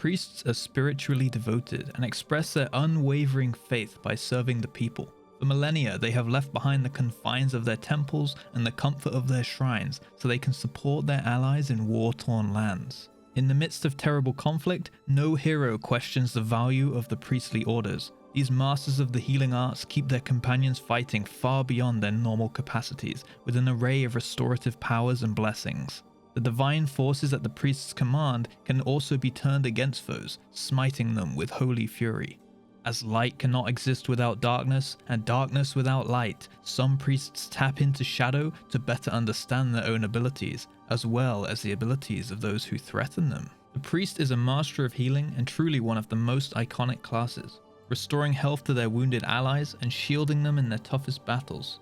Priests are spiritually devoted and express their unwavering faith by serving the people. For millennia, they have left behind the confines of their temples and the comfort of their shrines so they can support their allies in war-torn lands. In the midst of terrible conflict, no hero questions the value of the priestly orders. These masters of the healing arts keep their companions fighting far beyond their normal capacities, with an array of restorative powers and blessings. The divine forces at the priest's command can also be turned against foes, smiting them with holy fury. As light cannot exist without darkness, and darkness without light, some priests tap into shadow to better understand their own abilities, as well as the abilities of those who threaten them. The priest is a master of healing and truly one of the most iconic classes, restoring health to their wounded allies and shielding them in their toughest battles.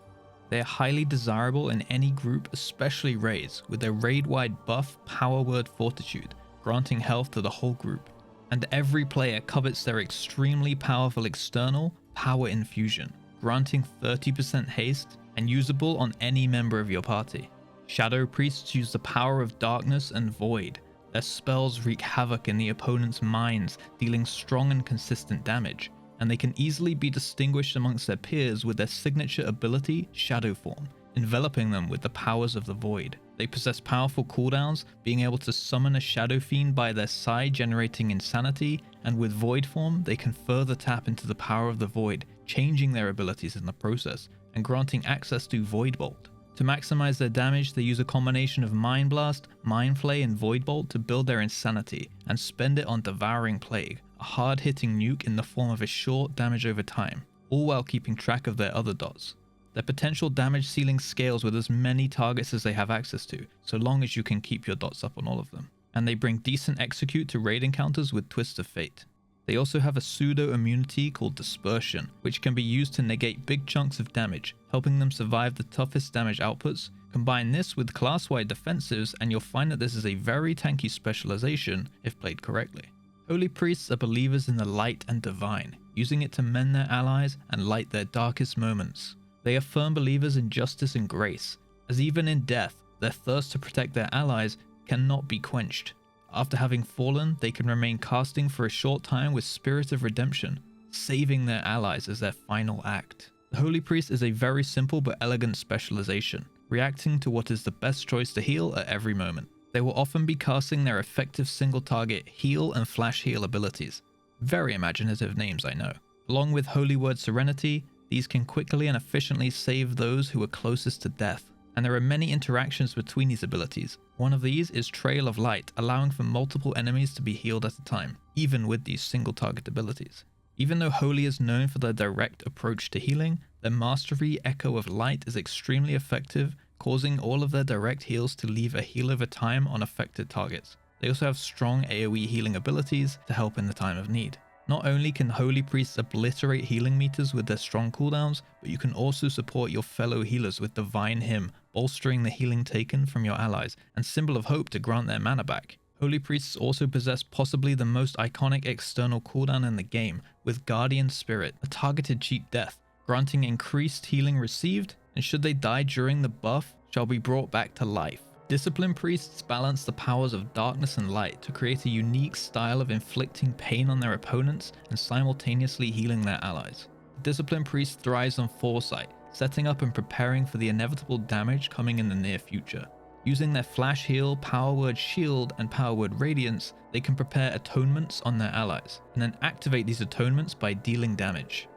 They are highly desirable in any group, especially raids, with their raid-wide buff Power Word Fortitude, granting health to the whole group. And every player covets their extremely powerful external Power Infusion, granting 30% haste and usable on any member of your party. Shadow Priests use the power of darkness and void. Their spells wreak havoc in the opponent's minds, dealing strong and consistent damage, and they can easily be distinguished amongst their peers with their signature ability, Shadow Form, enveloping them with the powers of the void. They possess powerful cooldowns, being able to summon a Shadow Fiend by their side, generating insanity, and with Void Form, they can further tap into the power of the Void, changing their abilities in the process, and granting access to Void Bolt. To maximize their damage, they use a combination of Mind Blast, Mind Flay, and Void Bolt to build their insanity, and spend it on Devouring Plague, a hard-hitting nuke in the form of a short damage over time, all while keeping track of their other dots. Their potential damage ceiling scales with as many targets as they have access to, so long as you can keep your dots up on all of them. And they bring decent execute to raid encounters with Twist of Fate. They also have a pseudo immunity called Dispersion, which can be used to negate big chunks of damage, helping them survive the toughest damage outputs. Combine this with class-wide defensives and you'll find that this is a very tanky specialization if played correctly. Holy Priests are believers in the light and divine, using it to mend their allies and light their darkest moments. They are firm believers in justice and grace, as even in death, their thirst to protect their allies cannot be quenched. After having fallen, they can remain casting for a short time with Spirit of Redemption, saving their allies as their final act. The Holy Priest is a very simple but elegant specialization, reacting to what is the best choice to heal at every moment. They will often be casting their effective single target heal and flash heal abilities. Very imaginative names, I know. Along with Holy Word Serenity, these can quickly and efficiently save those who are closest to death. And there are many interactions between these abilities. One of these is Trail of Light, allowing for multiple enemies to be healed at a time, even with these single target abilities. Even though Holy is known for their direct approach to healing, their mastery Echo of Light is extremely effective, causing all of their direct heals to leave a heal over time on affected targets. They also have strong AoE healing abilities to help in the time of need. Not only can Holy Priests obliterate healing meters with their strong cooldowns, but you can also support your fellow healers with Divine Hymn, bolstering the healing taken from your allies, and Symbol of Hope to grant their mana back. Holy Priests also possess possibly the most iconic external cooldown in the game, with Guardian Spirit, a targeted cheat death, granting increased healing received, and should they die during the buff, shall be brought back to life. Discipline Priests balance the powers of darkness and light to create a unique style of inflicting pain on their opponents and simultaneously healing their allies. The Discipline Priest thrives on foresight, setting up and preparing for the inevitable damage coming in the near future. Using their Flash Heal, Power Word Shield, and Power Word Radiance, they can prepare atonements on their allies, and then activate these atonements by dealing damage.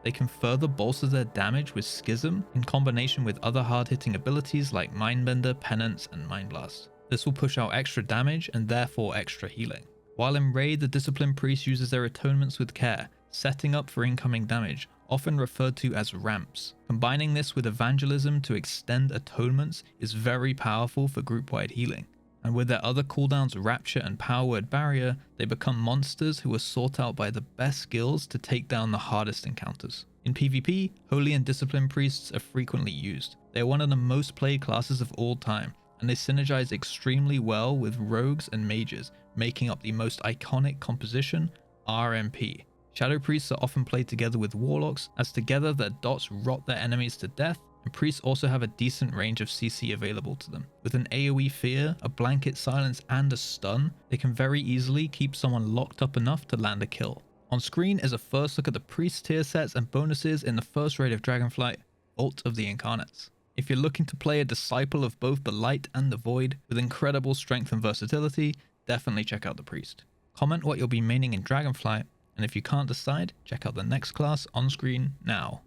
They can further bolster their damage with Schism in combination with other hard-hitting abilities like Mindbender, Penance, and Mind Blast. This will push out extra damage and therefore extra healing. While in raid, the Discipline Priest uses their atonements with care, setting up for incoming damage, often referred to as ramps. Combining this with Evangelism to extend atonements is very powerful for group-wide healing. And with their other cooldowns Rapture and Power Word Barrier, they become monsters who are sought out by the best skills to take down the hardest encounters. In PvP, Holy and Discipline Priests are frequently used. They are one of the most played classes of all time, and they synergize extremely well with Rogues and Mages, making up the most iconic composition, RMP. Shadow Priests are often played together with Warlocks, as together their dots rot their enemies to death, And priests also have a decent range of CC available to them. With an AoE fear, a blanket silence, and a stun, they can very easily keep someone locked up enough to land a kill. On screen is a first look at the priest tier sets and bonuses in the first raid of Dragonflight, Vault of the Incarnates. If you're looking to play a disciple of both the light and the void with incredible strength and versatility, definitely check out the priest. Comment what you'll be maining in Dragonflight, and if you can't decide, check out the next class on screen now.